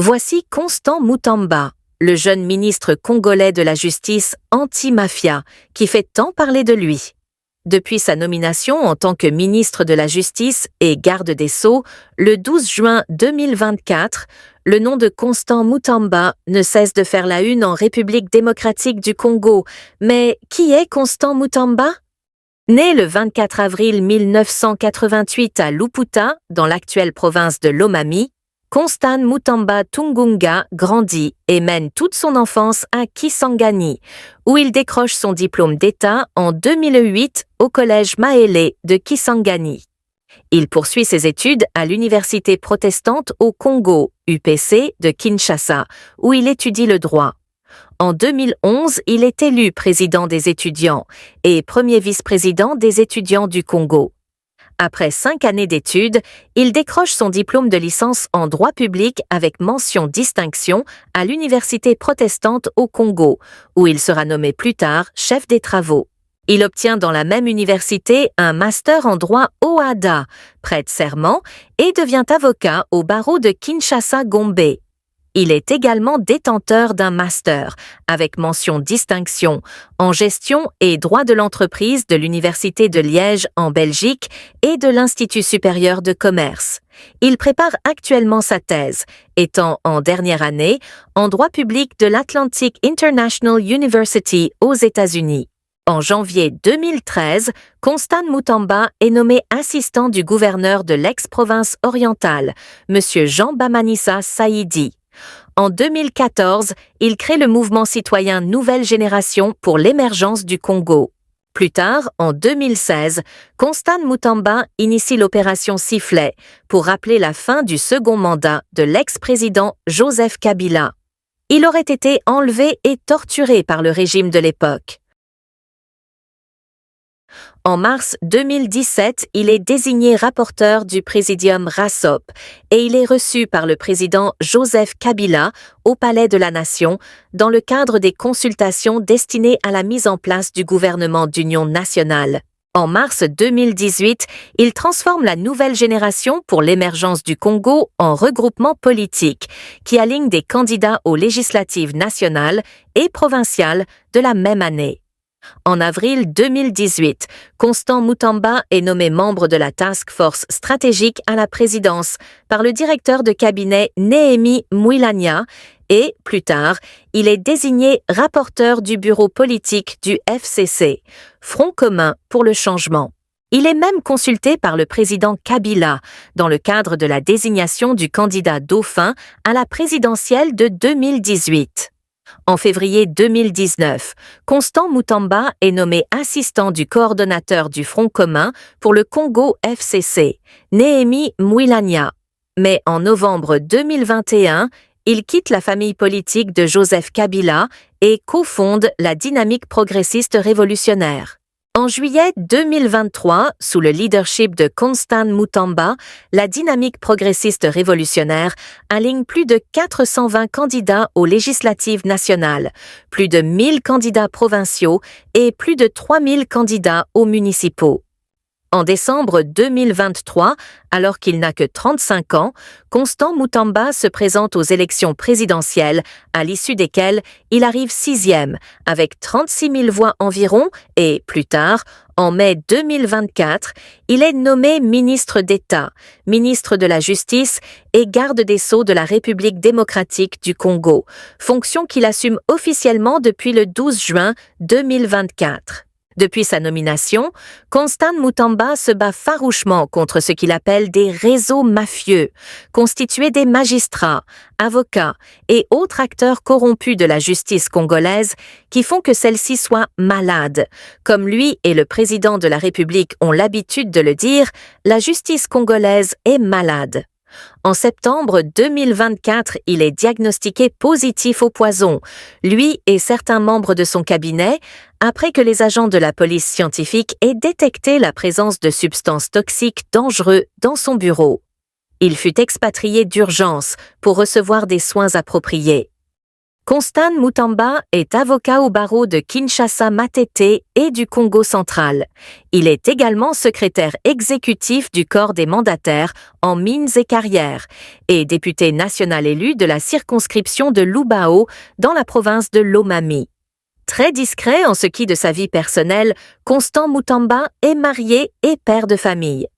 Voici Constant Mutamba, le jeune ministre congolais de la justice anti-mafia, qui fait tant parler de lui. Depuis sa nomination en tant que ministre de la Justice et garde des Sceaux, le 12 juin 2024, le nom de Constant Mutamba ne cesse de faire la une en République démocratique du Congo. Mais qui est Constant Mutamba? Né le 24 avril 1988 à Luputa, dans l'actuelle province de Lomami, Constant Mutamba Tungunga grandit et mène toute son enfance à Kisangani, où il décroche son diplôme d'État en 2008 au collège Maélé de Kisangani. Il poursuit ses études à l'Université protestante au Congo, UPC, de Kinshasa, où il étudie le droit. En 2011, il est élu président des étudiants et premier vice-président des étudiants du Congo. Après 5 années d'études, il décroche son diplôme de licence en droit public avec mention distinction à l'Université protestante au Congo, où il sera nommé plus tard chef des travaux. Il obtient dans la même université un master en droit OADA, prête serment, et devient avocat au barreau de Kinshasa-Gombe. Il est également détenteur d'un master, avec mention distinction, en gestion et droit de l'entreprise de l'Université de Liège en Belgique et de l'Institut supérieur de commerce. Il prépare actuellement sa thèse, étant en dernière année, en droit public de l'Atlantic International University aux États-Unis. En janvier 2013, Constant Mutamba est nommé assistant du gouverneur de l'ex-province orientale, M. Jean Bamanissa Saïdi. En 2014, il crée le mouvement citoyen Nouvelle Génération pour l'émergence du Congo. Plus tard, en 2016, Constant Mutamba initie l'opération Sifflet pour rappeler la fin du second mandat de l'ex-président Joseph Kabila. Il aurait été enlevé et torturé par le régime de l'époque. En mars 2017, il est désigné rapporteur du Présidium RASOP et il est reçu par le président Joseph Kabila au Palais de la Nation dans le cadre des consultations destinées à la mise en place du gouvernement d'union nationale. En mars 2018, il transforme la Nouvelle Génération pour l'émergence du Congo en regroupement politique qui aligne des candidats aux législatives nationales et provinciales de la même année. En avril 2018, Constant Mutamba est nommé membre de la Task Force stratégique à la présidence par le directeur de cabinet Néhémie Mouilania et, plus tard, il est désigné rapporteur du bureau politique du FCC, Front commun pour le changement. Il est même consulté par le président Kabila dans le cadre de la désignation du candidat dauphin à la présidentielle de 2018. En février 2019, Constant Mutamba est nommé assistant du coordonnateur du Front commun pour le Congo FCC, Néhémie Mouilania. Mais en novembre 2021, il quitte la famille politique de Joseph Kabila et cofonde la Dynamique progressiste révolutionnaire. En juillet 2023, sous le leadership de Constant Mutamba, la Dynamique progressiste révolutionnaire aligne plus de 420 candidats aux législatives nationales, plus de 1000 candidats provinciaux et plus de 3000 candidats aux municipaux. En décembre 2023, alors qu'il n'a que 35 ans, Constant Mutamba se présente aux élections présidentielles, à l'issue desquelles il arrive 6e, avec 36 000 voix environ, et plus tard, en mai 2024, il est nommé ministre d'État, ministre de la Justice et garde des Sceaux de la République démocratique du Congo, fonction qu'il assume officiellement depuis le 12 juin 2024. Depuis sa nomination, Constant Mutamba se bat farouchement contre ce qu'il appelle des réseaux mafieux, constitués des magistrats, avocats et autres acteurs corrompus de la justice congolaise qui font que celle-ci soit malade. Comme lui et le président de la République ont l'habitude de le dire, la justice congolaise est malade. En septembre 2024, il est diagnostiqué positif au poison, lui et certains membres de son cabinet, après que les agents de la police scientifique aient détecté la présence de substances toxiques dangereuses dans son bureau. Il fut expatrié d'urgence pour recevoir des soins appropriés. Constant Mutamba est avocat au barreau de Kinshasa-Matete et du Congo central. Il est également secrétaire exécutif du corps des mandataires en mines et carrières et député national élu de la circonscription de Lubao dans la province de Lomami. Très discret en ce qui de sa vie personnelle, Constant Mutamba est marié et père de famille.